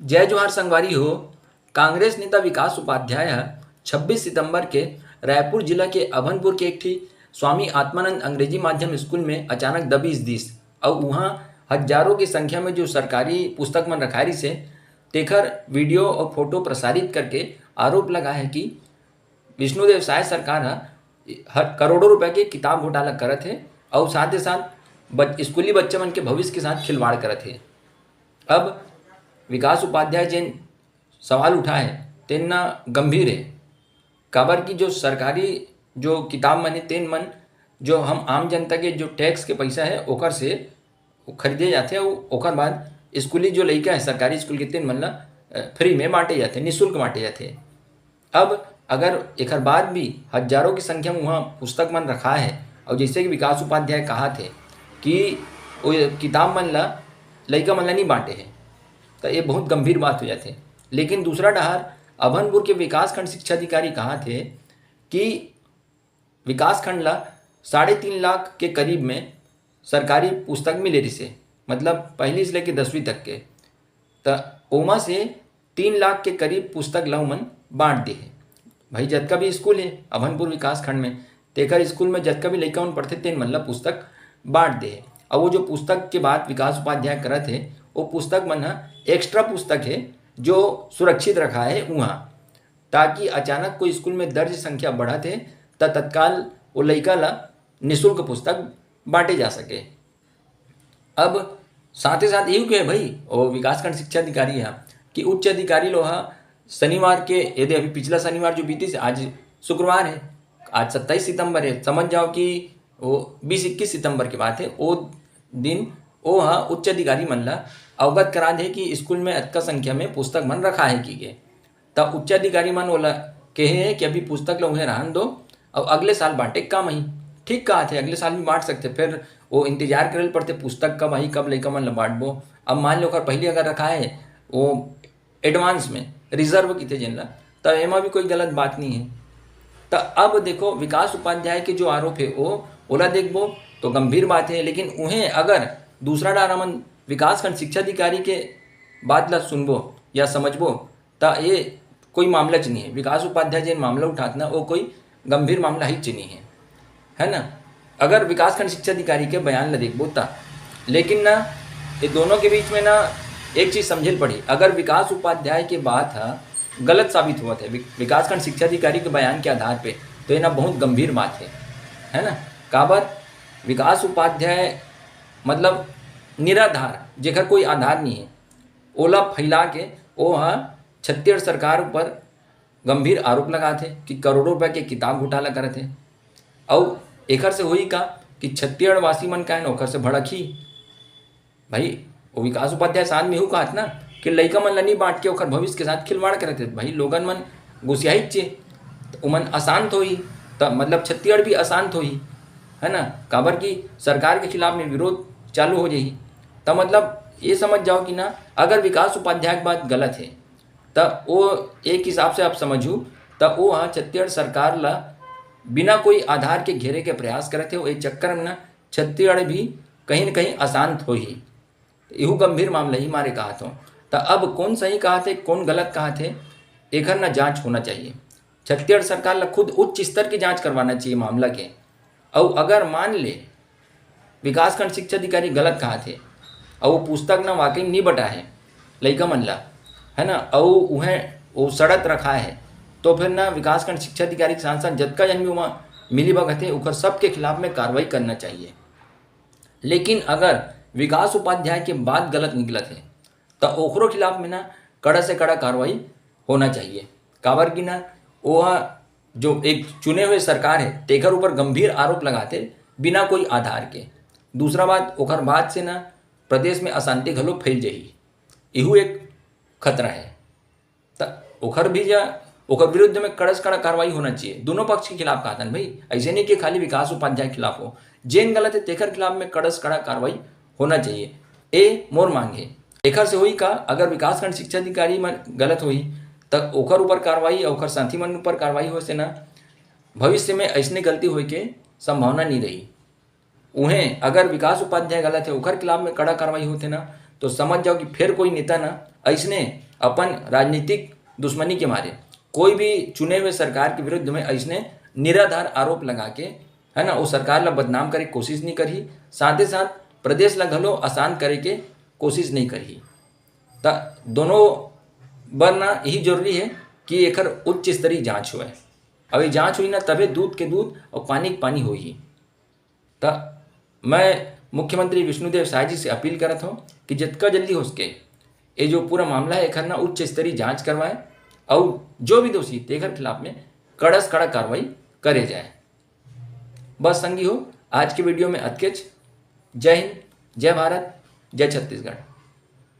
जय जोहार संगवारी हो। कांग्रेस नेता विकास उपाध्याय 26 सितंबर के रायपुर जिला के अभनपुर के एक ठी स्वामी आत्मानंद अंग्रेजी माध्यम स्कूल में अचानक दबिश दिस और वहाँ हजारों की संख्या में जो सरकारी पुस्तक मन रखारी से तेखर वीडियो और फोटो प्रसारित करके आरोप लगा है कि विष्णुदेव साय सरकार हर करोड़ों रुपए के किताब घोटाला करत है और साथ ही साथ स्कूली बच्चे मन के भविष्य के साथ खिलवाड़ करत है। अब विकास उपाध्याय जिन सवाल उठा है तेना गंभीर है। काबर की जो सरकारी जो किताब मन है तेन मन जो हम आम जनता के जो टैक्स के पैसा है ओकर से खरीदे जाते और ओकर बाद स्कूली जो लड़का है सरकारी स्कूल के तेन मन ला फ्री में बांटे जाते, निःशुल्क बांटे जाते। अब अगर एक बाद भी हजारों की संख्या में वहाँ पुस्तक मन रखा है और जैसे कि विकास उपाध्याय कहा थे कि वो किताब मन ला लड़का मन ला नहीं बांटे हैं तो ये बहुत गंभीर बात हो जाती है। लेकिन दूसरा डहार अभनपुर के विकासखंड शिक्षा अधिकारी कहा थे कि विकासखंड ला 3.5 लाख के करीब में सरकारी पुस्तक मिले रही से, मतलब पहली से लेकर 10वीं तक के, तो ओमा से 3 लाख के करीब पुस्तक लव मन बांट दे है। भाई जतका भी स्कूल है अभनपुर विकासखंड में तेकर स्कूल में जतका भी लड़का मन पढ़ते तेन मन ला पुस्तक बांट दे है। और वो जो पुस्तक के बाद विकास उपाध्याय करत है वो पुस्तक मन एक्स्ट्रा पुस्तक है जो सुरक्षित रखा है वहाँ, ताकि अचानक कोई स्कूल में दर्ज संख्या बढ़त है तो तत्काल वो लड़का ला निःशुल्क पुस्तक बांटे जा सके। अब साथ ही साथ यही क्यों है भाई वो विकासखंड शिक्षा अधिकारी है कि उच्च अधिकारी लोहा शनिवार के यदि अभी पिछला शनिवार जो बीती से आज शुक्रवार है, आज 27 सितंबर है, समझ जाओ कि वो 20-21 सितंबर की बात है। वो दिन वो हाँ उच्च अधिकारी मन ला अवगत करा दे कि स्कूल में अतका संख्या में पुस्तक मन रखा है कि गे, तब उच्च अधिकारी मन बोला कहे है कि अभी पुस्तक लो उन्हें रहन दो और अगले साल बांटे काम ही। ठीक कहा थे, अगले साल भी बांट सकते, फिर वो इंतजार करे पड़ते पुस्तक कब आई कब लड़का मन ला बांटबो। अब मान लो अगर पहले अगर रखा है वो एडवांस में रिजर्व की थे जिन ला, तब एमा भी कोई गलत बात नहीं है। तो अब देखो विकास उपाध्याय के जो आरोप है वो ओला देखबो तो गंभीर बात है, लेकिन उन्हें अगर दूसरा डारामन विकासखंड शिक्षा अधिकारी के बात ला सुनबो या समझबो तो ये कोई मामला च नहीं है। विकास उपाध्याय जिन मामला उठातना वो कोई गंभीर मामला ही च नहीं है ना। अगर विकासखंड शिक्षा अधिकारी के बयान ला देखबो ता, लेकिन ना ये दोनों के बीच में ना एक चीज़ समझे पड़ी। अगर विकास उपाध्याय की बात गलत साबित हुआ था विकासखंड शिक्षा अधिकारी के बयान के आधार पे, तो ये ना बहुत गंभीर बात है ना। काबर विकास उपाध्याय मतलब निराधार जेकर कोई आधार नहीं है ओला फैला के वो छत्तीसगढ़ सरकार पर गंभीर आरोप लगाते कि करोड़ों रुपए के किताब घोटाला करते और एकर से हुई का कि छत्तीसगढ़ वासी मन का है ओकर से भड़क ही। भाई वो विकास उपाध्याय साथ में हूँ कहा ना कि लड़का मन नहीं बांट के ओकर भविष्य के साथ खिलवाड़ करते। भाई लोगन मन गुस्सियाई चे तो मन अशांत होई, तो मतलब छत्तीसगढ़ भी अशांत होई है ना। काबर की सरकार के खिलाफ में विरोध चालू हो जाही, तो मतलब ये समझ जाओ कि ना अगर विकास उपाध्याय की बात गलत है तो वो एक हिसाब से आप समझू तो वो छत्तीसगढ़ सरकार ला बिना कोई आधार के घेरे के प्रयास करते हो। एक चक्कर में ना छत्तीसगढ़ भी कहीं न कहीं अशांत हो ही, यहू गंभीर मामला ही मारे कहा तो अब कौन सही कहा थे कौन गलत कहा थे एकर ना जांच होना चाहिए। छत्तीसगढ़ सरकार ला खुद उच्च स्तर की जांच करवाना चाहिए मामला के। और अगर मान ले विकासखंड शिक्षा अधिकारी गलत कहा थे और वो पुस्तक ना वाकई नहीं बटा है लड़का मन ला है ना और उन्हें वो सड़क रखा है, तो फिर ना विकासखंड शिक्षा अधिकारी के साथ साथ जतका जन भी वहाँ मिली भगत है उकर सबके खिलाफ में कार्रवाई करना चाहिए। लेकिन अगर विकास उपाध्याय के बाद गलत निकलत है तो ओकरो खिलाफ में ना कड़ा से कड़ा कार्रवाई होना चाहिए। काबर की ना वो जो एक चुने हुए सरकार है तेकर ऊपर गंभीर आरोप लगाते बिना कोई आधार के। दूसरा बात ओकर बाद से ना प्रदेश में अशांति घलो फैल जाही, यहू एक खतरा है। तो ओकर भी जा ओकर विरुद्ध में कड़ा से कड़ा कार्रवाई होना चाहिए दोनों पक्ष के खिलाफ। कहा था भाई ऐसे नहीं कि खाली विकास उपाध्याय के खिलाफ हो, जेन गलत है तेकर खिलाफ में कड़ा से कड़ा कार्रवाई होना चाहिए। ए मोर मांग है। एकर से हुई का अगर विकासखंड शिक्षा अधिकारी मन गलत हुई तब ओकर ऊपर कार्रवाई और साथी मन ऊपर कार्रवाई हो से ना भविष्य में ऐसने गलती होए के संभावना नहीं रही। उन्हें अगर विकास उपाध्याय गलत है ओकर खिलाफ में कड़ा कार्रवाई होते ना तो समझ जाओ कि फिर कोई नेता ना ऐसने अपन राजनीतिक दुश्मनी के मारे कोई भी चुने हुए सरकार के विरुद्ध में ऐसने निराधार आरोप लगा के, है ना, वो सरकार ला बदनाम करे के कोशिश नहीं करी, साथ ही साथ प्रदेश ला घलो आसान करे के कोशिश नहीं करी। त दोनों बर ना यही जरूरी है कि एकर उच्च स्तरीय जांच होए। अब ये जांच हुई ना तबे दूध के दूध और पानी के पानी होही। त मैं मुख्यमंत्री विष्णुदेव साय जी से अपील करत हूँ कि जितना जल्दी हो सके ये जो पूरा मामला है एकर ना उच्च स्तरीय जांच करवाए और जो भी दोषी तेकर खिलाफ में कड़ा से कड़ा कार्रवाई करे जाए। बस संगी हो आज के वीडियो में अतकेच। जय हिंद, जय भारत, जय छत्तीसगढ़।